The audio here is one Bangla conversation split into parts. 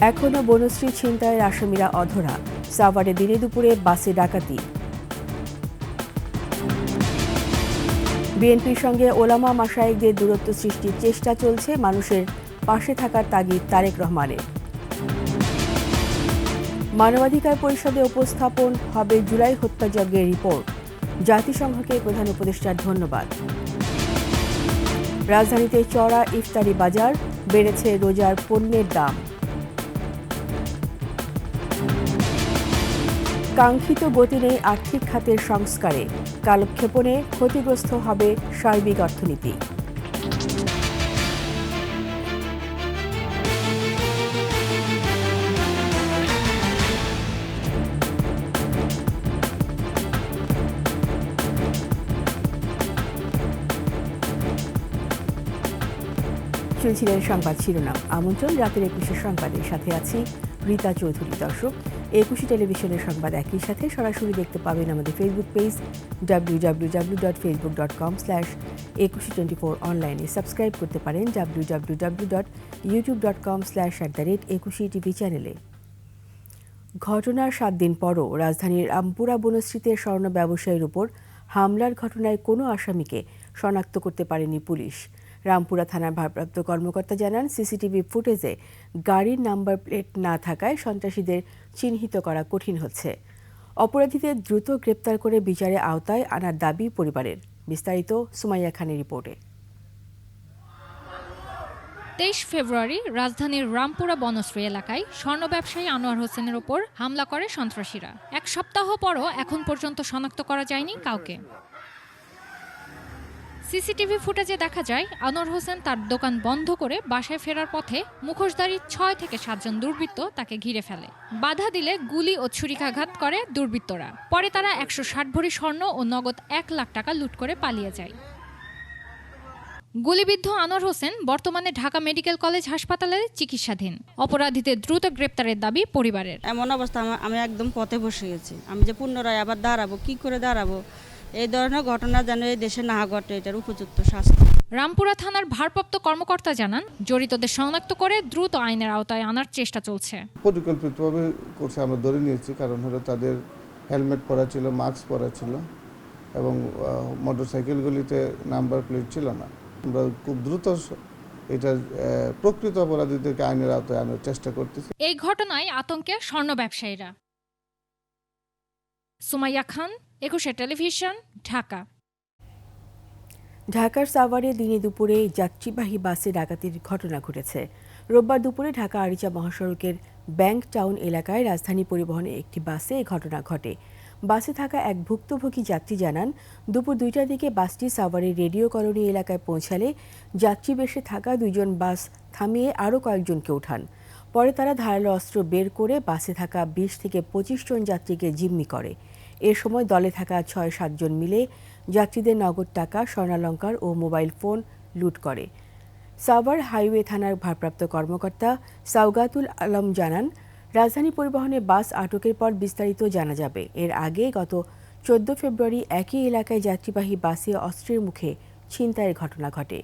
এখনও বনশ্রী ছিনতাইয়ের আসামিরা অধরা। সাভারে দিনে দুপুরে বাসে ডাকাতি। বিএনপির সঙ্গে ওলামা মাশায়েখদের দূরত্ব সৃষ্টির চেষ্টা চলছে, মানুষের পাশে থাকার তাগিদ তারেক রহমানের। মানবাধিকার পরিষদে উপস্থাপন হবে জুলাই হত্যাযজ্ঞের রিপোর্ট। জাতিসংঘকে প্রধান উপদেষ্টার ধন্যবাদ। রাজধানীতে চড়া ইফতারি বাজার, বেড়েছে রোজার পণ্যের দাম। কাঙ্ক্ষিত গতি নেই আর্থিক খাতের সংস্কারে, কালক্ষেপণে ক্ষতিগ্রস্ত হবে সার্বিক অর্থনীতি। শুনছিলেন সংবাদ শিরোনাম। আমন্ত্রণ রাতের ২১ সংবাদের সাথে আছি রীতা চৌধুরী। দর্শক, ২১ টেলিভিশনের সংবাদ একই সাথে সরাসরি দেখতে পাবেন আমাদের ফেসবুক পেজ www.facebook.com/2124 অনলাইনে। সাবস্ক্রাইব করতে পারেন www.youtube.com/21TV চ্যানেলে। ঘটনার ৭ দিন পরও রাজধানীর রামপুরা বনশ্রীতে স্বর্ণ ব্যবসায়ীর উপর হামলার ঘটনায় কোনো আসামিকে শনাক্ত করতে পারেনি পুলিশ। রামপুরা থানার ভারপ্রাপ্ত কর্মকর্তা জানান, সিসিটিভি ফুটেজে গাড়ির নাম্বার প্লেট না থাকায় সন্ত্রাসীদের চিহ্নিত করা কঠিন হচ্ছে। অপরাধীদের দ্রুত গ্রেপ্তার করে বিচারের আওতায় আনার দাবি পরিবারের। বিস্তারিত সুমাইয়া খানের রিপোর্টে। ২৩ ফেব্রুয়ারি রাজধানীর রামপুরা বনশ্রী এলাকায় স্বর্ণ ব্যবসায়ী আনোয়ার হোসেনের ওপর হামলা করে সন্ত্রাসীরা। এক সপ্তাহ পরও এখন পর্যন্ত শনাক্ত করা যায়নি কাউকে। সিসিটিভি ফুটেজে দেখা যায়, আনোয়ার হোসেন তার দোকান বন্ধ করে বাসায় ফেরার পথে মুখোশধারী ৬ থেকে ৭ জন দুর্বৃত্ত তাকে ঘিরে ফেলে। বাধা দিলে গুলি ও ছুরিকাঘাত করে দুর্বৃত্তরা। পরে তারা ১৬০ ভরি স্বর্ণ ও নগদ ১ লাখ টাকা লুট করে পালিয়ে যায়। গুলিবিদ্ধ আনোয়ার হোসেন বর্তমানে ঢাকা মেডিকেল কলেজ হাসপাতালে চিকিৎসাধীন। অপরাধীদের দ্রুত গ্রেপ্তারের দাবি পরিবারের। এমন অবস্থা, আমি একদম পথে বসে গেছি। আমি যে পুনরায় আবার দাঁড়াবো, কি করে দাঁড়াবো? এই ধরনের ঘটনা যেন এই দেশে না ঘটে, এটার উপযুক্ত শাস্তি। রামপুরা থানার ভারপ্রাপ্ত কর্মকর্তা জানান, জড়িতদের শনাক্ত করে দ্রুত আইনের আওতায় আনার চেষ্টা চলছে। পরিকল্পিতভাবে করছে, আমরা ধরে নিয়েছি। কারণ হলো তাদের হেলমেট পরা ছিল, মাস্ক পরা ছিল এবং মোটরসাইকেলগুলিতে নাম্বার প্লেট ছিল না। আমরা খুব দ্রুত এটা প্রকৃত অপরাধীদেরকে আইনের আওতায় আনার চেষ্টা করতেছি। এই ঘটনায় আতঙ্কে স্বর্ণ ব্যবসায়ীরা। সুমাইয়া খান, ২১ টেলিভিশন, ঢাকা। ঢাকার সাভারে দিনে দুপুরে যাত্রীবাহী বাসে ডাকাতির ঘটনা ঘটেছে। রোববার দুপুরে ঢাকা আরিচা মহাসড়কের ব্যাংক টাউন এলাকায় রাজধানী পরিবহনের একটি বাসে এই ঘটনা ঘটে। বাসে থাকা এক ভুক্তভোগী যাত্রী জানান, দুপুর ২টার দিকে বাসটি সাভারের রেডিও কলোনি এলাকায় পৌঁছালে যাত্রী বেশে থাকা ২ জন বাস থামিয়ে আরও কয়েকজনকে ওঠান। পরে তারা ধারালো অস্ত্র বের করে বাসে থাকা ২০ থেকে ২৫ জন যাত্রীকে জিম্মি করে। এ সময় দলে থাকা ৬-৭ জন মিলে যাত্রীদের নগদ টাকা, স্বর্ণালংকার ও মোবাইল ফোন লুট করে। সাভার হাইওয়ে থানার ভারপ্রাপ্ত কর্মকর্তা সাওগাতুল আলম জানান, রাজধানী পরিবহনে বাস আটকের পর বিস্তারিত জানা যাবে। এর আগে গত ১৪ ফেব্রুয়ারি একই এলাকায় যাত্রীবাহী বাসে অস্ত্রের মুখে ছিনতাইয়ের ঘটনা ঘটে।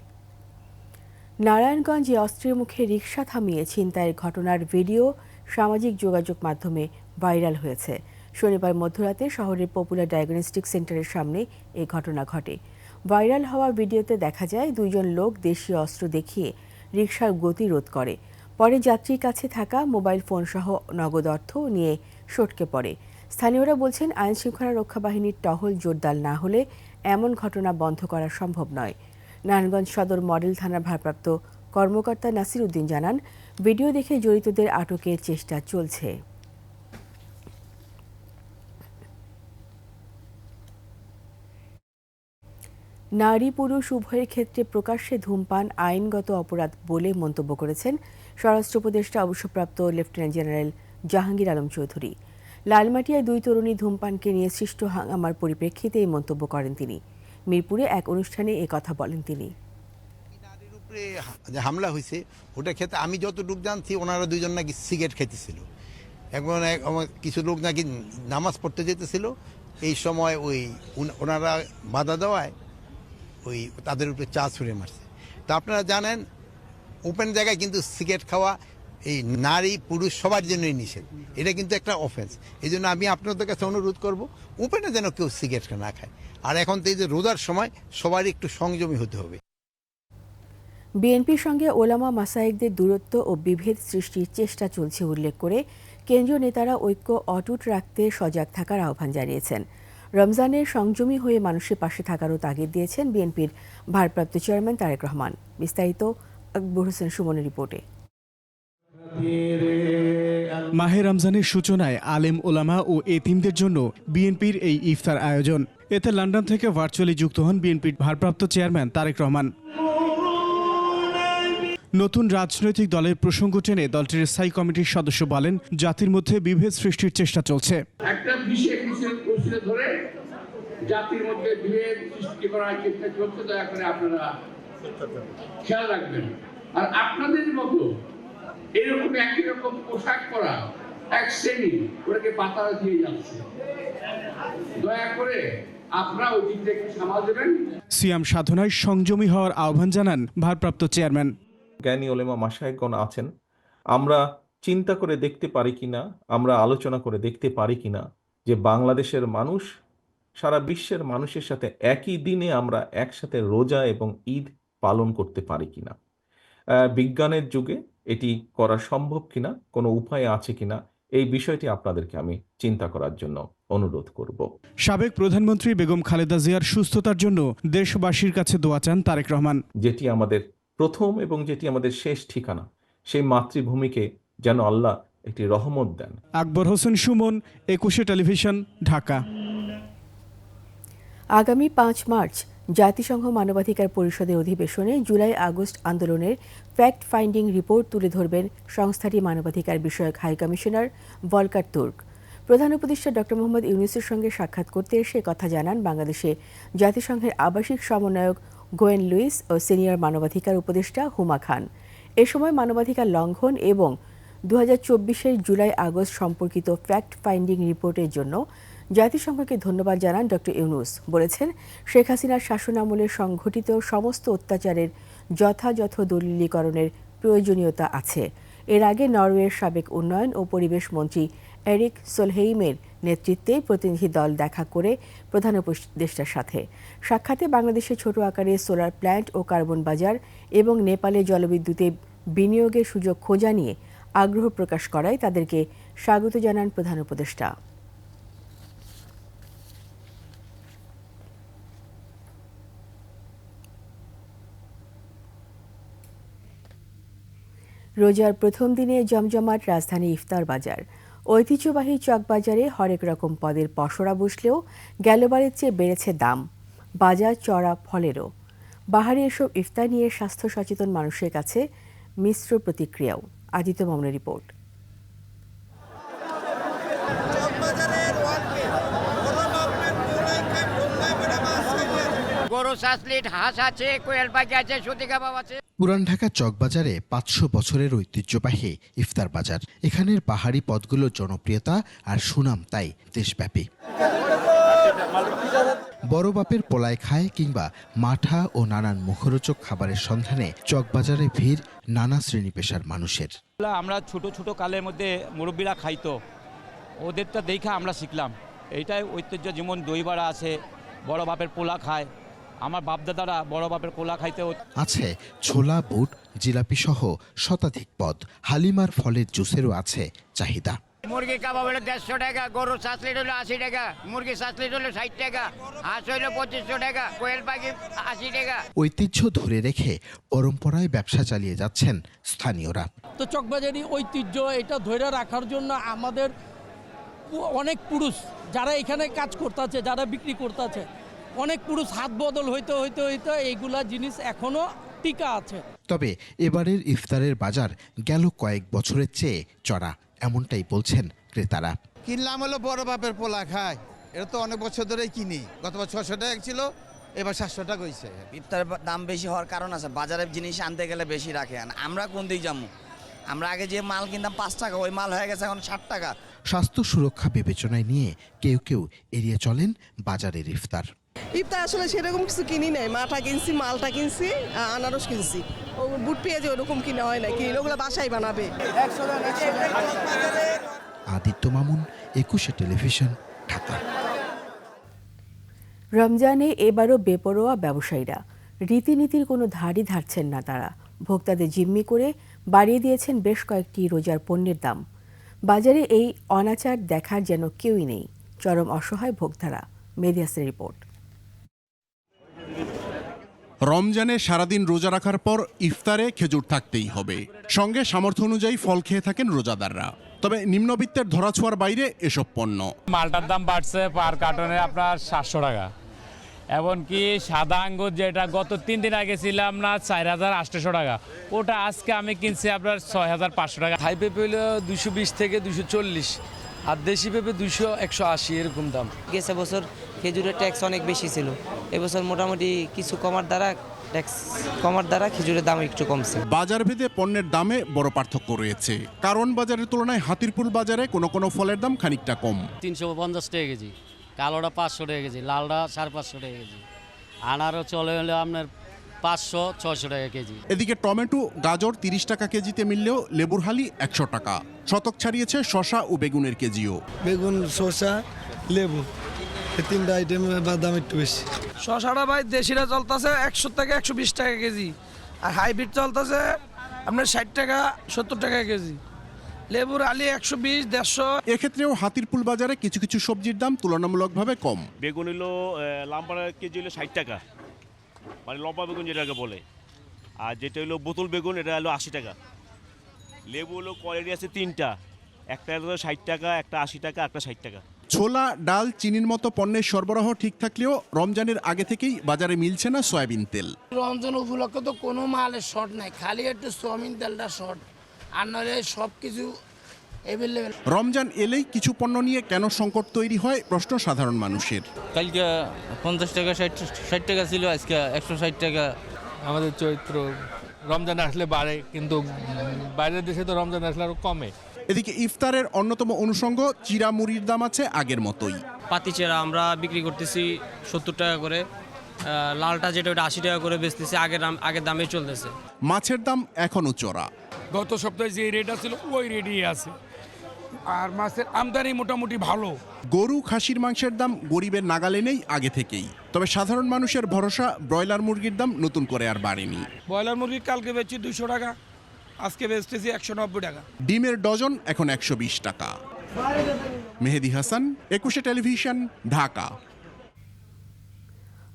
নারায়ণগঞ্জে অস্ত্রের মুখে রিকশা থামিয়ে ছিনতাইয়ের ঘটনার ভিডিও সামাজিক যোগাযোগ মাধ্যমে ভাইরাল হয়েছে। শনিবার মধ্যরাতে শহরের পপুলার ডায়াগনস্টিক সেন্টারের সামনে এই ঘটনা ঘটে। ভাইরাল হওয়া ভিডিওতে দেখা যায় ২ জন লোক দেশীয় অস্ত্র দেখিয়ে রিকশার গতি রোধ করে। পরে যাত্রীর কাছে থাকা মোবাইল ফোনসহ নগদ অর্থ নিয়ে সটকে পড়ে। স্থানীয়রা বলছেন, আইনশৃঙ্খলা রক্ষা বাহিনীর টহল জোরদার না হলে এমন ঘটনা বন্ধ করা সম্ভব নয়। নারায়ণগঞ্জ সদর মডেল থানার ভারপ্রাপ্ত কর্মকর্তা নাসির উদ্দিন জানান, ভিডিও দেখে জড়িতদের আটকের চেষ্টা চলছে। নারী পুরুষ উভয়ের ক্ষেত্রে প্রকাশ্যে ধূমপান আইনগত অপরাধ বলে মন্তব্য করেছেন স্বরাষ্ট্র উপদেষ্টা অবসরপ্রাপ্ত লেফটেন্যান্ট জেনারেল জাহাঙ্গীর আলম চৌধুরী। লালমাটিয়ায় ২ তরুণী ধূমপানকে নিয়ে সৃষ্ট হাঙ্গামার পরিপ্রেক্ষিতে এই মন্তব্য করেন তিনি। মিরপুরে এক অনুষ্ঠানে এ কথা বলেন তিনি। নারীর উপরে যে হামলা হয়েছে ওটার ক্ষেত্রে আমি যতটুকু জানছি, ওনারা ২ জন নাকি সিগারেট খেতেছিল। এখন কিছু লোক নাকি নামাজ পড়তে যেতেছিল। এই সময় ওনারা বাধা দেওয়ায় তাদের উপরে চা ছুঁড়ে মারছে। তা আপনারা জানেন, ওপেন জায়গায় কিন্তু সিগারেট খাওয়া এই নারী পুরুষ সবার জন্যই নিষেধ, এটা কিন্তু একটা অফেন্স। এই জন্য আমি আপনাদের কাছে অনুরোধ করব ওপেনে যেন কেউ সিগারেট না খায়। আর এখন তো এই যে রোজার সময় সবারই একটু সংযমী হতে হবে। বিএনপির সঙ্গে ওলামা মাসায়েকদের দূরত্ব ও বিভেদ সৃষ্টির চেষ্টা চলছে উল্লেখ করে কেন্দ্রীয় নেতারা ঐক্য অটুট রাখতে সজাগ থাকার আহ্বান জানিয়েছেন। রমজানের সংযমী হয়ে মানুষের পাশে থাকারও তাগিদ দিয়েছেন বিএনপির ভারপ্রাপ্ত চেয়ারম্যান তারেক রহমান। বিস্তারিত আকবর হোসেন সুমনের রিপোর্টে। মাহে রমজানের সূচনায় আলেম ওলামা ও এতিমদের জন্য বিএনপির এই ইফতার আয়োজন। এতে লন্ডন থেকে ভার্চুয়ালি যুক্ত হন বিএনপির ভারপ্রাপ্ত চেয়ারম্যান তারেক রহমান। নতুন রাজনৈতিক দলের প্রসঙ্গ টেনে দলটির স্থায়ী কমিটির সদস্য বলেন, জাতির মধ্যে বিভেদ সৃষ্টির চেষ্টা চলছে। একটা বিশেষ ধরে জাতির মধ্যে বিভেদ সৃষ্টি করার চেষ্টা চলছে, দয়া করে আপনারা খেয়াল রাখবেন। আর আপনাদের মতো এরকম একই রকম পোশাক পরা এক শ্রেণী ওটাকে পাতারা দিয়ে যাচ্ছে, দয়া করে আপনারা ওই দিকটা একটু সামাল দেবেন। সিয়াম সাধনায় সংযমী হওয়ার আহ্বান জানান ভারপ্রাপ্ত চেয়ারম্যান। জ্ঞানী ওলেমা মাশায়েখগণ আছেন, আমরা চিন্তা করে দেখতে পারি কিনা, আমরা আলোচনা করে দেখতে পারি কিনা যে বাংলাদেশের মানুষ সারা বিশ্বের মানুষের সাথে একই দিনে আমরা একসাথে রোজা এবং ঈদ পালন করতে পারি কিনা, বিজ্ঞানের যুগে এটি করা সম্ভব কিনা, কোনো উপায় আছে কিনা, এই বিষয়টি আপনাদেরকে আমি চিন্তা করার জন্য অনুরোধ করব। সাবেক প্রধানমন্ত্রী বেগম খালেদা জিয়ার সুস্থতার জন্য দেশবাসীর কাছে দোয়া চান তারেক রহমান। যেটি আমাদের প্রথম এবং যেটি আমাদের শেষ ঠিকানা, সেই মাতৃভূমিকে যেন আল্লাহ একটি রহমত দেন। আকবর হোসেন সুমন, 21 টেলিভিশন, ঢাকা। আগামী 5 মার্চ জাতিসংঘ মানবাধিকার পরিষদের অধিবেশনে জুলাই আগস্ট আন্দোলনের ফ্যাক্ট ফাইন্ডিং রিপোর্ট তুলে ধরবেন সংস্থাটি মানবাধিকার বিষয়ক হাই কমিশনার ভলকার তুর্ক। প্রধান উপদেষ্টা ডক্টর মোহাম্মদ ইউনূসের সঙ্গে সাক্ষাৎ করতে এসে কথা জানান বাংলাদেশে জাতিসংঘের আবাসিক সমন্বয়ক গোয়েন লুইস ও সিনিয়র মানবাধিকার উপদেষ্টা হুমা খান। এ সময় মানবাধিকার লঙ্ঘন এবং 2024-এর জুলাই আগস্ট সম্পর্কিত ফ্যাক্ট ফাইন্ডিং রিপোর্টের জন্য জাতিসংঘকে ধন্যবাদ জানান ডক্টর ইউনূস। বলেছেন, শেখ হাসিনার শাসনামলে সংঘটিত সমস্ত অত্যাচারের যথাযথ দলিলীকরণের প্রয়োজনীয়তা আছে। এর আগে নরওয়ের সাবেক উন্নয়ন ও পরিবেশ মন্ত্রী এরিক সোলহেইমের নেতৃত্বে প্রতিনিধি দল দেখা করে প্রধান উপদেষ্টার সাথে সাক্ষাতে বাংলাদেশে ছোট আকারে সোলার প্ল্যান্ট ও কার্বন বাজার এবং নেপালে জলবিদ্যুতে বিনিয়োগের সুযোগ খোঁজা নিয়ে আগ্রহ প্রকাশ করায় তাদেরকে স্বাগত জানান প্রধান উপদেষ্টা। রোজার প্রথম দিনে জমজমাট রাজধানী ইফতার বাজার। ঐতিহ্যবাহী চকবাজারে হরেক রকম পদের পসরা বসলেও গেলবারের চেয়ে বেড়েছে দাম, বাজার চড়া ফলেরও। বাহারি এসব ইফতার নিয়ে স্বাস্থ্য সচেতন মানুষের কাছে মিশ্র প্রতিক্রিয়াও। আদিত্য মামুনের রিপোর্ট। গরু সাসলিট, হাঁস আছে, কোয়েল পাখি আছে, সুতি কাবাব আছে। পুরান ঢাকা চকবাজারে 500 বছরের ঐতিহ্যবাহী ইফতার বাজার। এখানের পাহাড়ি পদগুলোর জনপ্রিয়তা আর সুনাম তাই দেশব্যাপী। বড় বাপের পোলায় খায় কিংবা মাঠা ও নানান মুখরোচক খাবারের সন্ধানে চকবাজারে ভিড় নানা শ্রেণী পেশার মানুষের। আমরা ছোট ছোট কালের মধ্যে মুরব্বীরা খাইতো, ওদেরটা দেখে আমরা শিখলাম। এইটাই ঐতিহ্য। যেমন দই বড়া আছে, বড় বাপের পোলা খায়, আমার বাপদাদারা বড় বাপের পোলা খাইতে। আছে ছোলা, বুট, জিলাপি সহ শতাধিক পদ। হালিমার ফলের জুসেরও আছে চাহিদা। মুরগি কাবাব হলো 150 টাকা, গরু সাসলিট হলো 80 টাকা, মুরগি সাসলিট হলো 60 টাকা, হাঁস হলো 2500 টাকা, কোয়েল পাখি 80 টাকা। ঐতিহ্য ধরে রেখে পরম্পরায় ব্যবসা চালিয়ে যাচ্ছেন স্থানীয়রা। তো চকবাজারি ঐতিহ্য এটা ধরে রাখার জন্য আমাদের অনেক পুরুষ যারা এখানে কাজ করতে আছে, যারা বিক্রি করতে আছে, অনেক পুরুষ হাত বদল হইতে হইতে হইতে এইগুলা জিনিস এখনো টিকা আছে। তবে এবারের ইফতারের বাজার গেল কয়েক বছরের চেয়ে চড়া, এমনটাই বলছেন ক্রেতারা। কিনলাম হলো বড় বাপের পোলা খায়, এটা তো অনেক বছর ধরেই কিনি। গতবার 600 টাকা ছিল, এবার 700 টাকা হয়েছে। ইফতারের দাম বেশি হওয়ার কারণ আছে, বাজারের জিনিস আনতে গেলে বেশি রাখে। আমরা কোন দিক যাবো? আমরা আগে যে মাল কিনতাম 5 টাকা, ওই মাল হয়ে গেছে এখন 60 টাকা। স্বাস্থ্য সুরক্ষা বিবেচনায় নিয়ে কেউ কেউ এড়িয়ে চলেন বাজারের ইফতার। ইফতার আসলে সেরকম কিছু কিনি নাই, মাঠা কিনছি, মালটা কিনছি, আনারস কিনছি। ও বুট পেঁয়াজ ওরকম কিনা হয় না, কিনে ওগুলো বাসায় বানাবে। আদিত্য মামুন, 21 টেলিভিশন, ঢাকা। রমজানে এবারও বেপরোয়া ব্যবসায়ীরা, রীতিনীতির কোনো ধারই ধারছেন না তারা। ভোক্তাদের জিম্মি করে বাড়িয়ে দিয়েছেন বেশ কয়েকটি রোজার পণ্যের দাম। বাজারে এই অনাচার দেখার যেন কেউই নেই। চরম অসহায় ভোক্তারা। মেডিয়াসের রিপোর্ট। রমজানে সারাদিন রোজা রাখার পর ইফতারে খেজুর থাকতেই হবে, সঙ্গে সামর্থ্য অনুযায়ী ফল খেয়ে থাকেন রোজাদাররা। তবে নিম্নবিত্তের ধরাছোঁয়ার বাইরে এসব পণ্য। মালটার দাম বাড়ছে পার কার্টনে আপনার 700 টাকা। এমনকি সাদা আঙ্গুর যেটা গত 3 দিন আগে ছিলাম না 4800 টাকা, ওটা আজকে আমি কিনছি আপনার 6500 টাকা। হাই পেঁপে হলো 220 থেকে 240, আর দেশি পেঁপে 200, 180 এরকম দাম। গেছে বছর খেজুরের ট্যাক্স অনেক বেশি ছিল, এবছর মোটামুটি কিছু কমার দ্বারা খেজুরের দাম একটু কমছে। বাজার ভেদে পণ্যের দামে বড় পার্থক্য রয়েছে, কারণ বাজারের তুলনায় হাতিরপুল বাজারে কোনো কোনো ফলের দাম খানিকটা কম। 350 টাকা কেজি, কালোটা 500 টাকা কেজি, লালটা 550 টাকা কেজি, আনারও চলে হলে আপনার 500-600 টাকা কেজি। এদিকে টমেটো, গাজর 30 টাকা কেজিতে মিললেও লেবুর হালি 100 টাকা। শতক ছাড়িয়েছে শসা ও বেগুনের কেজিও। বেগুন, শসা, লেবু, এই তিনটা আইটেমের দাম একটু বেশি। শসাটা ভাই দেশিরা চলতেছে 100 থেকে 120 টাকা কেজি, আর হাইব্রিড চলতেছে আপনার 60 টাকা 70 টাকা কেজি। লেবুর আলি 120, 150। এক্ষেত্রেও হাতিরপুল বাজারে কিছু কিছু সবজির দাম তুলনামূলকভাবে কম। বেগুন হলো লাম্বার কেজি হলো 60 টাকা, মানে লম্বা বেগুন যেটাকে বলে, আর যেটা হলো বোতল বেগুন এটা হলো 80 টাকা। লেবু হলো কোয়ালিটি আছে 3টা, একটা হলো 60 টাকা, একটা 80 টাকা, একটা 60 টাকা। ছোলা, ডাল, চিনির মতো পণ্যের সরবরাহ ঠিক থাকলেও রমজানের আগে থেকেই বাজারে মিলছে না সয়াবিন তেল। রমজান উপলক্ষে তো কোনো মালের শর্ট নাই, খালি একটু সয়াবিন তেলটা শর্ট, আর নইলে সব কিছু অ্যাভেলেবেল। রমজান এলেই কিছু পণ্য নিয়ে কেন সংকট তৈরি হয় প্রশ্ন সাধারণ মানুষের। কালকে 50 টাকা 60 টাকা ছিল, আজকে 160 টাকা। আমাদের চৈত্র রমজান আসলে বাড়ে, কিন্তু বাইরের দেশে তো রমজান আসলে আরো কমে। এদিকে ইফতারের অন্যতম অনুষঙ্গ চিরা মুড়ির দাম আছে আগের মতোই। পাতি চেরা আমরা বিক্রি করতেছি 70 টাকা করে, লালটা যেটা ওটা 80 টাকা করে বেচতেছি, আগের দামে চলতেছে। মাছের দাম এখনো চড়া। গত সপ্তাহে যে রেট ছিল ওই রেটই আছে, আর মাছের আমদানি মোটামুটি ভালো। গরু, খাসির মাংসের দাম গরিবের নাগালে নেই আগে থেকেই, তবে সাধারণ মানুষের ভরসা ব্রয়লার মুরগির দাম নতুন করে আর বাড়েনি। ব্রয়লার মুরগি কালকে বেচছি 200 টাকা, আজকে বেচতেছি 190 টাকা। ডিমের ডজন এখন 120 টাকা। মেহেদি হাসান, 21 টেলিভিশন, ঢাকা।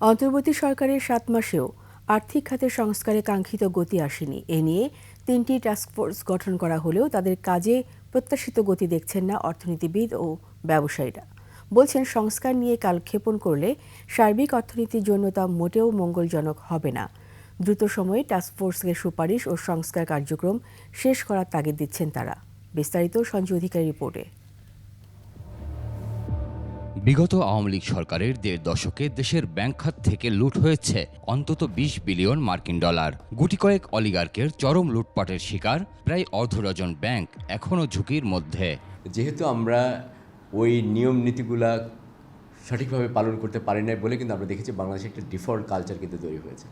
অন্তর্বর্তী সরকারের 7 মাসেও আর্থিক খাতের সংস্কারে কাঙ্ক্ষিত গতি আসেনি। এ নিয়ে 3টি টাস্কফোর্স গঠন করা হলেও তাদের কাজে প্রত্যাশিত গতি দেখছেন না অর্থনীতিবিদ ও ব্যবসায়ীরা। বলছেন, সংস্কার নিয়ে কালক্ষেপণ করলে সার্বিক অর্থনীতির জন্য তা মোটেও মঙ্গলজনক হবে না। দ্রুত সময়ে টাস্কফোর্সের সুপারিশ ও সংস্কার কার্যক্রম শেষ করার তাগিদ দিচ্ছেন তারা। বিস্তারিত সঞ্জয় অধিকারী রিপোর্টে। বিগত আওয়ামী লীগ সরকারের 1.5 দশকে দেশের ব্যাংক খাত থেকে লুট হয়েছে অন্তত 20 বিলিয়ন মার্কিন ডলার। গুটি কয়েক অলিগার্কের চরম লুটপাটের শিকার প্রায় অর্ধ ডজন ব্যাংক এখনও ঝুঁকির মধ্যে। যেহেতু আমরা ওই নিয়ম নীতিগুলা সঠিকভাবে পালন করতে পারি না বলে কিন্তু আমরা দেখেছি বাংলাদেশে একটা ডিফল্ট কালচার কিন্তু তৈরি হয়েছে,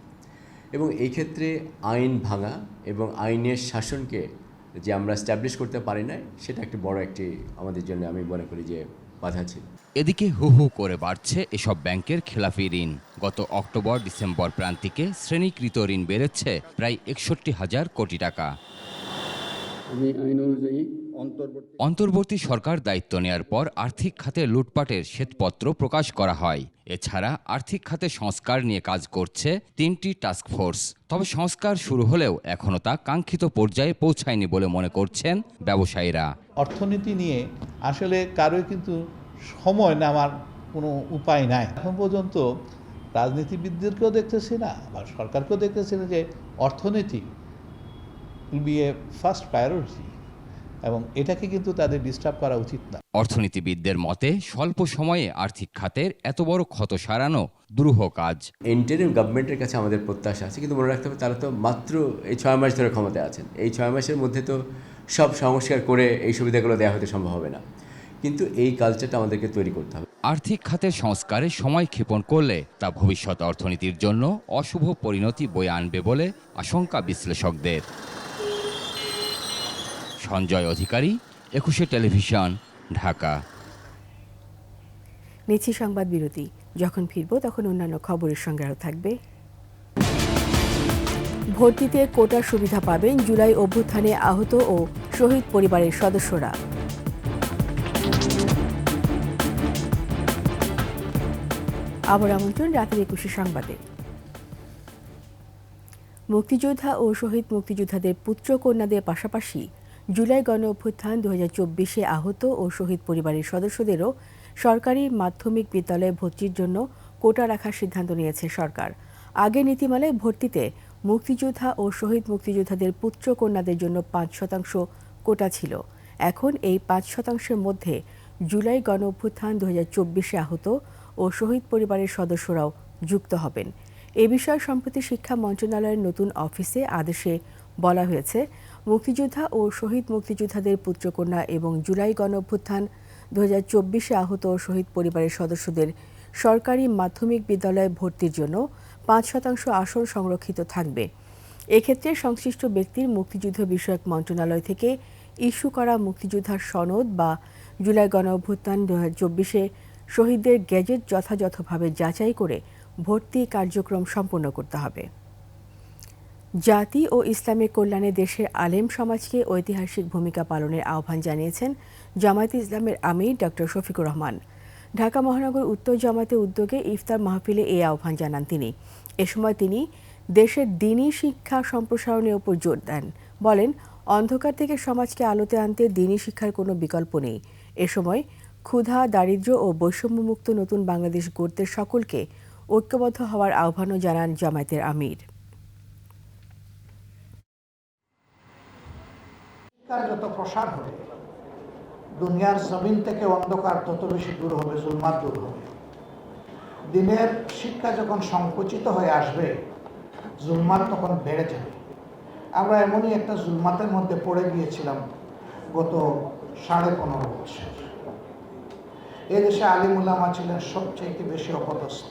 এবং এই ক্ষেত্রে আইন ভাঙা এবং আইনের শাসনকে যে আমরা স্ট্যাবলিশ করতে পারি না, সেটা একটি বড় একটি আমাদের জন্য আমি মনে করি যে বাধা ছিল। এদিকে হু হু করে বাড়ছে এসব ব্যাংকের খেলাফি ঋণ। গত অক্টোবর-ডিসেম্বর প্রান্তিকে শ্রেণীকৃত ঋণ বেড়েছে প্রায় 61,000 কোটি টাকা। অন্তর্বর্তী সরকার দায়িত্ব নেয়ার পর আর্থিক খাতে লুটপাটের শ্বেতপত্র প্রকাশ করা হয়। এছাড়া আর্থিক খাতে সংস্কার নিয়ে কাজ করছে 3টি টাস্কফোর্স। তবে সংস্কার শুরু হলেও এখনও তা কাঙ্ক্ষিত পর্যায়ে পৌঁছায়নি বলে মনে করছেন ব্যবসায়ীরা। অর্থনীতি নিয়ে আসলে কারোই কিন্তু সময় নেওয়ার কোনো উপায় নাই। এখন পর্যন্ত রাজনীতিবিদদেরকেও দেখতেছি না বা সরকারকেও দেখতেছি না যে অর্থনীতি will B A first priority, এবং এটাকে কিন্তু তাদের ডিস্টার্ব করা উচিত না। অর্থনীতিবিদদের মতে স্বল্প সময়ে আর্থিক খাতের এত বড় ক্ষত সারানো দুরূহ কাজ। ইন্টারিম গভর্নমেন্টের কাছে আমাদের প্রত্যাশা আছে, কিন্তু মনে রাখতে হবে তারা তো মাত্র এই 6 মাস ধরে ক্ষমতায় আছেন। এই 6 মাসের মধ্যে তো সব সংস্কার করে এই সুবিধাগুলো দেওয়া হতে সম্ভব হবে না। কিন্তু এই কালচারটা আমাদেরকে তৈরি করতে হবে। আর্থিক খাতের সংস্কারে সময় ক্ষেপণ করলে তা ভবিষ্যৎ অর্থনীতির জন্য অশুভ পরিণতি বয়ে আনবে বলে আশঙ্কা বিশ্লেষকদের। সঞ্জয় অধিকারী, 21 টেলিভিশন, ঢাকা। নিচ্ছি সংবাদ বিরতি। যখন ফিরবো তখন অন্যান্য খবরের সঙ্গে আরও থাকবে। ভর্তিতে কোটার সুবিধা পাবেন জুলাই অভ্যুত্থানে আহত ও শহীদ পরিবারের সদস্যরা। আবার আমন্ত্রণ রাতের 21 সংবাদে। মুক্তিযোদ্ধা ও শহীদ মুক্তিযোদ্ধাদের পুত্র কন্যাদের পাশাপাশি জুলাই গণ অভ্যুত্থান 2024-এ আহত ও শহীদ পরিবারের সদস্যদেরও সরকারি মাধ্যমিক বিদ্যালয়ে ভর্তির জন্য কোটা রাখার সিদ্ধান্ত নিয়েছে সরকার। আগে নীতিমালায় ভর্তিতে মুক্তিযোদ্ধা ও শহীদ মুক্তিযোদ্ধাদের পুত্র কন্যাদের জন্য 5% কোটা ছিল। এখন এই 5%-এর মধ্যে জুলাই গণ অভ্যুত্থান 2024-এ আহত ও শহীদ পরিবারের সদস্যরাও যুক্ত হবেন। এ বিষয়ে সম্প্রতি শিক্ষা মন্ত্রণালয়ের নতুন অফিসে আদেশে বলা হয়েছে, মুক্তিযোদ্ধা ও শহীদ মুক্তিযোদ্ধাদের পুত্রকন্যা এবং জুলাই গণ অভ্যুত্থান 2024-এ আহত ও শহীদ পরিবারের সদস্যদের সরকারি মাধ্যমিক বিদ্যালয়ে ভর্তির জন্য 5% আসন সংরক্ষিত থাকবে। এক্ষেত্রে সংশ্লিষ্ট ব্যক্তির মুক্তিযুদ্ধ বিষয়ক মন্ত্রণালয় থেকে ইস্যু করা মুক্তিযোদ্ধার সনদ বা জুলাই গণ অভ্যুত্থান 2024-এ শহীদদের গেজেট যথাযথভাবে যাচাই করে ভর্তি কার্যক্রম সম্পন্ন করতে হবে। জাতি ও ইসলামের কল্যাণে দেশের আলেম সমাজকে ঐতিহাসিক ভূমিকা পালনের আহ্বান জানিয়েছেন জামায়াতে ইসলামের আমির ডক্টর শফিকুর রহমান। ঢাকা মহানগর উত্তর জামায়াতের উদ্যোগে ইফতার মাহফিলে এই আহ্বান জানান তিনি। এ সময় তিনি দেশের দ্বীনি শিক্ষা সম্প্রসারণের উপর জোর দেন। বলেন, অন্ধকার থেকে সমাজকে আলোতে আনতে দ্বীনি শিক্ষার কোনো বিকল্প নেই। এ সময় ক্ষুধা, দারিদ্র্য ও বৈষম্যমুক্ত নতুন বাংলাদেশ গড়তে সকলকে ঐক্যবদ্ধ হওয়ার আহ্বানও জানান জামায়াতের আমির। যত প্রসার হবে, দুনিয়ার জমিন থেকে অন্ধকার তত বেশি দূর হবে, জুলমাত দূর হবে। দিনের শিক্ষা যখন সংকুচিত হয়ে আসবে, জুলমাত তখন বেড়ে যাবে। আমরা এমনই একটা জুলমাতের মধ্যে পড়ে গিয়েছিলাম গত 15.5 বছর। এদেশে আলিম উলামা ছিলেন সবচেয়ে বেশি অপদস্থ।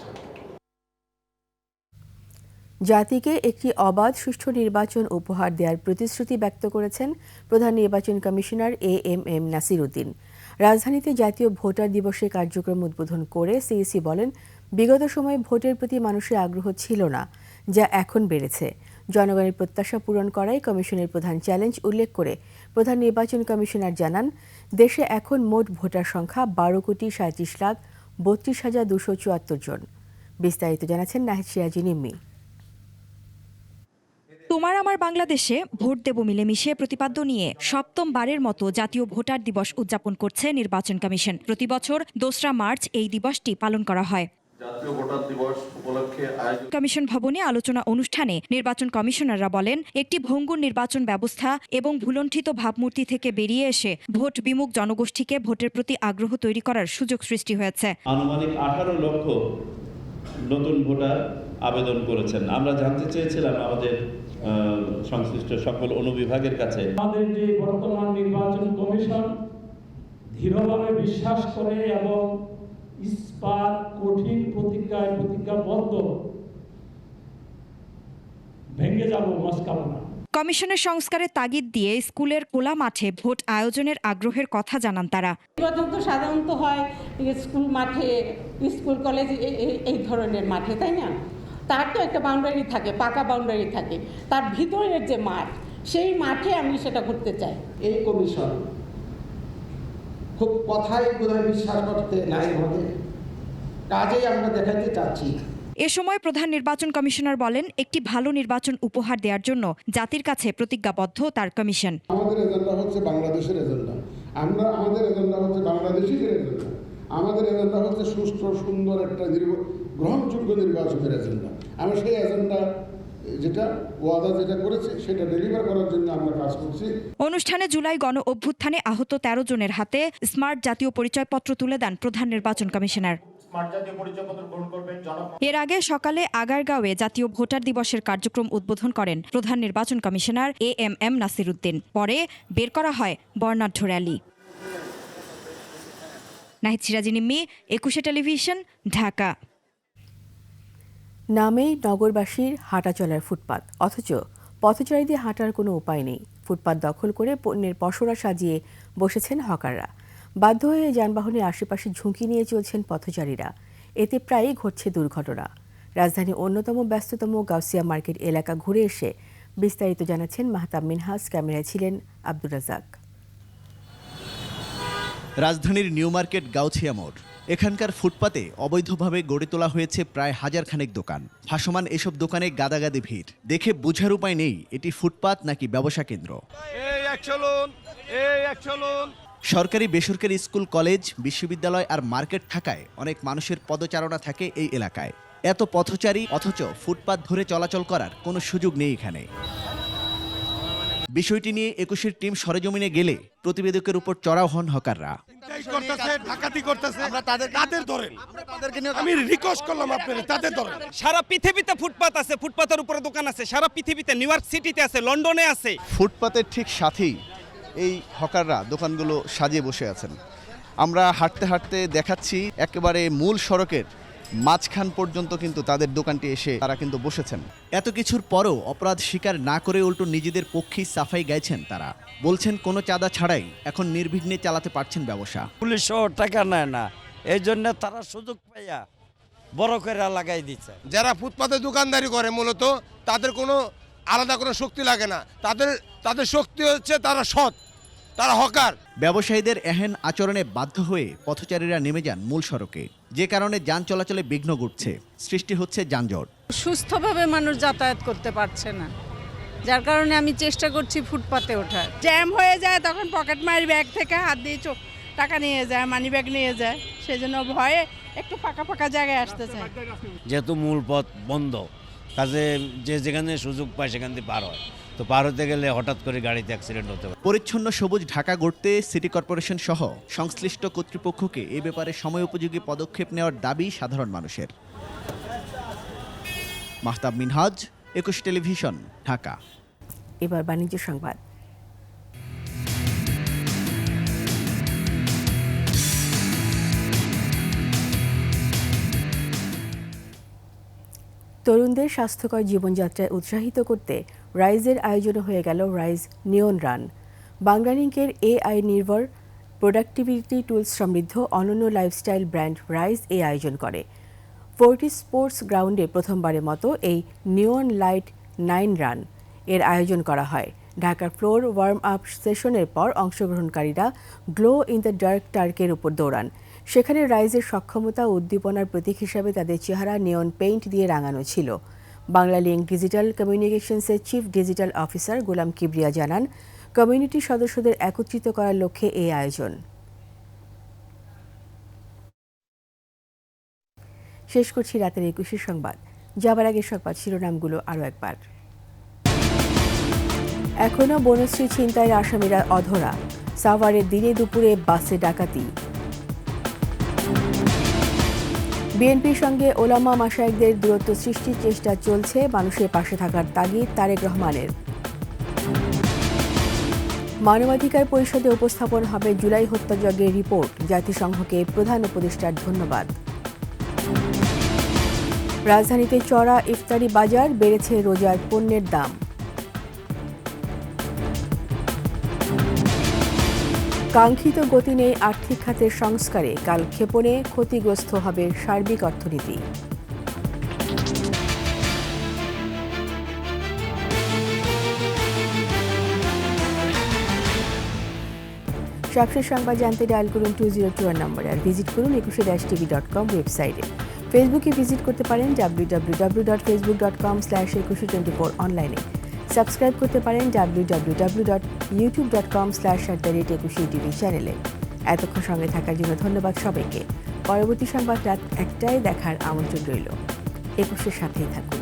জাতিকে একটি অবাধ সুষ্ঠু নির্বাচন উপহার দেওয়ার প্রতিশ্রুতি ব্যক্ত করেছেন প্রধান নির্বাচন কমিশনার এএমএম নাসির উদ্দিন। রাজধানীতে জাতীয় ভোটার দিবসের কার্যক্রম উদ্বোধন করে সিইসি বলেন, বিগত সময়ে ভোটের প্রতি মানুষের আগ্রহ ছিল না, যা এখন বেড়েছে। জনগণের প্রত্যাশা পূরণ করাই কমিশনের প্রধান চ্যালেঞ্জ উল্লেখ করে প্রধান নির্বাচন কমিশনার জানান, দেশে এখন মোট ভোটার সংখ্যা 12,37,3274 জন। বিস্তারিত জানাচ্ছেন নাহিদ সিরাজি নিম্মি। তোমার আমার বাংলাদেশে ভোট দেব মিলেমিশে প্রতিপাদ্য নিয়ে সপ্তমবারের মতো জাতীয় ভোটার দিবস উদযাপন করছে নির্বাচন কমিশন। প্রতি বছর 2 মার্চ এই দিবসটি পালন করা হয়। কমিশন ভবনে আলোচনা অনুষ্ঠানে নির্বাচন কমিশনাররা বলেন, একটি ভঙ্গুর নির্বাচন ব্যবস্থা এবং ভুলণ্ঠিত ভাবমূর্তি থেকে বেরিয়ে এসে ভোট বিমুখ জনগোষ্ঠীকে ভোটের প্রতি আগ্রহ তৈরি করার সুযোগ সৃষ্টি হয়েছে। আনুমানিক 18 লক্ষ নতুন ভোটার আবেদন করেছেন। আমরা জানতে চেয়েছিলাম আমাদের সংশ্লিষ্ট সকল অনুবিভাগের কাছে, আমাদের যে বর্তমান নির্বাচন কমিশন দৃঢ়ভাবে বিশ্বাস করে এবং ইস্পাত কঠিন প্রতিজ্ঞাবদ্ধ, ভেঙে যাব মস্কাবো না। কমিশনের সংস্কারের তাগিদ দিয়ে স্কুলের খোলা মাঠে ভোট আয়োজনের আগ্রহের কথা জানান তারা। নির্বাচন তো সাধারণত হয় স্কুল মাঠে, স্কুল কলেজ এই ধরনের মাঠে, তাই না? তার তো একটা বাউন্ডারি থাকে, পাকা বাউন্ডারি থাকে, তার ভিতরের যে মাঠ, সেই মাঠে আমি সেটা করতে চাই। এই কমিশন খুব কথায় বোধহয় বিশ্বাস করতে নাই, আমাদের কাজেই আমরা দেখাতে চাচ্ছি। এ সময় প্রধান নির্বাচন কমিশনার বলেন, একটি ভালো নির্বাচন উপহার দেওয়ার জন্য জাতির কাছে প্রতিজ্ঞাবদ্ধ তার কমিশন। আমাদের এজেন্ডা হচ্ছে বাংলাদেশের এজেন্ডা, আমাদের এজেন্ডা হচ্ছে বাংলাদেশের এজেন্ডা, আমাদের এজেন্ডা হচ্ছে সুষ্ঠু সুন্দর একটা গ্রহণযোগ্য নির্বাচনের এজেন্ডা। আমরা সেই এজেন্ডা যেটা ওয়াদা যেটা করেছে সেটা ডেলিভার করার জন্য আমরা কাজ করছি। অনুষ্ঠানে জুলাই গণ অভ্যুত্থানে আহত 13 জনের হাতে স্মার্ট জাতীয় পরিচয়পত্র তুলে দেন প্রধান নির্বাচন কমিশনার। এর আগে সকালে আগারগাঁওয়ে জাতীয় ভোটার দিবসের কার্যক্রম উদ্বোধন করেন প্রধান নির্বাচন কমিশনার এএমএম নাসির উদ্দিন। পরে বের করা হয় বর্ণাঢ্য র্যালি। নাহিদ সিরাজি নিম্মি, 21 টেলিভিশন, ঢাকা। নামেই নগরবাসীর হাঁটা চলার ফুটপাত, অথচ পথচারীদের হাঁটার কোনো উপায় নেই। ফুটপাত দখল করে পণ্যের পসরা সাজিয়ে বসেছেন হকাররা। বাধ্য হয়ে যানবাহনের আশেপাশে ঝুঁকি নিয়ে চলছেন পথচারীরা। এতে প্রায়ই ঘটছে দুর্ঘটনা। রাজধানীর অন্যতম ব্যস্ততম গাউসিয়া মার্কেট এলাকা ঘুরে এসে বিস্তারিত জানাচ্ছেন মাহতাব মিনহাজ। ক্যামেরায় ছিলেন আব্দুর রাজ্জাক। রাজধানীর নিউ মার্কেট গাউছিয়া মোড়, এখানকার ফুটপাতে অবৈধভাবে গড়ে তোলা হয়েছে প্রায় হাজারখানেক দোকান। ভাসমান এসব দোকানে গাদাগাদি ভিড়, দেখে বোঝার উপায় নেই এটি ফুটপাত নাকি ব্যবসা কেন্দ্র। সরকারি বেসরকারি স্কুল, কলেজ, বিশ্ববিদ্যালয় আর মার্কেট থাকায় অনেক মানুষের পদচারণা থাকে এই এলাকায়। এত পথচারী, অথচ ফুটপাত ধরে চলাচল করার কোনো সুযোগ নেই এখানে। বিষয়টি নিয়ে 21-এর টিম সরেজমিনে গেলে প্রতিবেদকের উপর চড়াও হন হকাররা। সারা পৃথিবীতে ফুটপাত আছে, ফুটপাতের উপরে দোকান আছে, সারা পৃথিবীতে, নিউ ইয়র্ক সিটিতে আছে, লন্ডনে আছে। ফুটপাতের ঠিক সাথেই এই হকাররা দোকানগুলো সাজিয়ে বসে আছেন। আমরা হাঁটতে হাঁটতে দেখাচ্ছি একেবারে মূল সড়কের মাঝখান পর্যন্ত কিন্তু তাদের দোকানটি এসে তারা কিন্তু বসেছেন। এত কিছুর পরও অপরাধ স্বীকার না করে উল্টো নিজেদের পক্ষেই সাফাই গাইছেন তারা। বলছেন কোনো চাঁদা ছাড়াই এখন নির্বিঘ্নে চালাতে পারছেন ব্যবসা। পুলিশও টাকা নেয় না, এই জন্য তারা সুযোগ পাইয়া বড় করে লাগাই দিচ্ছে। যারা ফুটপাতে দোকানদারি করে মূলত তাদের কোনো আলাদা কোনো শক্তি লাগে না, তাদের শক্তি হচ্ছে তারা সৎ, তারা হকার। ব্যবসায়ীদের এহেন আচরণে বাধ্য হয়ে পথচারীরা নেমে যান মূল সড়কে, যে কারণে যান চলাচলে বিঘ্ন ঘটছে, সৃষ্টি হচ্ছে যানজট। সুস্থভাবে মানুষ যাতায়াত করতে পারছে না, যার কারণে আমি চেষ্টা করছি ফুটপাতে ওঠার। জ্যাম হয়ে যায়, তখন পকেট মারি ব্যাগ থেকে হাত দিয়ে টাকা নিয়ে যায়, মানি ব্যাগ নিয়ে যায়, সেই জন্য ভয়ে একটু ফাঁকা ফাঁকা জায়গায় আসতে চায়। যেহেতু মূল পথ বন্ধ, কাজে যে যেখানে সুযোগ পায় সেখান থেকে পার হয়, তো পার হতে গেলে হঠাৎ করে গাড়িতে অ্যাক্সিডেন্ট হতে পারে। পরিচ্ছন্ন সবুজ ঢাকা গড়তে সিটি কর্পোরেশন সহ সংশ্লিষ্ট কর্তৃপক্ষকে এ ব্যাপারে সময়োপযোগী পদক্ষেপ নেওয়ার দাবি সাধারণ মানুষের। মাহতাব মিনহাজ, 21 টেলিভিশন, ঢাকা। এবার বাণিজ্য সংবাদ। তরুণদের স্বাস্থ্যকর জীবনযাত্রায় উৎসাহিত করতে রাইজের আয়োজন হয়ে গেল রাইজ নিয়ন রান। বাংলালিংকের AI নির্ভর প্রোডাক্টিভিটি টুলস সমৃদ্ধ অনন্য লাইফস্টাইল ব্র্যান্ড রাইজ এই আয়োজন করে। ফোর্টিস স্পোর্টস গ্রাউন্ডে প্রথমবারের মতো এই নিয়ন লাইট 9 রান এর আয়োজন করা হয়। ঢাকার ফ্লোর ওয়ার্ম আপ সেশনের পর অংশগ্রহণকারীরা গ্লো ইন দ্য ডার্ক টার্কের উপর দৌড়ান। সেখানে রাইজের সক্ষমতা ও উদ্দীপনার প্রতীক হিসাবে তাদের চেহারা নিয়ন পেইন্ট দিয়ে রাঙানো ছিল। বাংলালিংক ডিজিটাল কমিউনিকেশনসের chief digital officer Golam Kibria জানান, কমিউনিটি সদস্যদের একত্রিত করার লক্ষ্যে এই আয়োজন। শেষ করছি রাতের 21 সংবাদ। যাবার আগে সংবাদ শিরোনামগুলো আরও একবার। এখনও বনশ্রী ছিনতাইয়ের আসামিরা অধরা। সাভারের দিনে দুপুরে বাসে ডাকাতি। বিএনপির সঙ্গে ওলামা মাশায়েখদের দূরত্ব সৃষ্টির চেষ্টা চলছে, মানুষের পাশে থাকার তাগিদ তারেক রহমানের। মানবাধিকার পরিষদে উপস্থাপন হবে জুলাই হত্যাযজ্ঞের রিপোর্ট, জাতিসংঘকে প্রধান উপদেষ্টার ধন্যবাদ। রাজধানীতে চড়া ইফতারি বাজার, বেড়েছে রোজার পণ্যের দাম। কাঙ্ক্ষিত গতি নেই আর্থিক খাতের সংস্কারে, কাল ক্ষেপণে ক্ষতিগ্রস্ত হবে সার্বিক অর্থনীতি। সবশেষ সংবাদ জানতে ডায়াল করুন 202 নম্বরে, আর ভিজিট করুন 21-tv.com ওয়েবসাইটে। ফেসবুকে ভিজিট করতে পারেন www.facebook.com/2124 অনলাইনে। সাবস্ক্রাইব করতে পারেন www.youtube.com/21tv চ্যানেলে। এতক্ষণ সঙ্গে থাকার জন্য ধন্যবাদ সবাইকে। পরবর্তী সংবাদ রাত 1টায় দেখার আমন্ত্রণ রইল। 21-এর সাথেই থাকুন।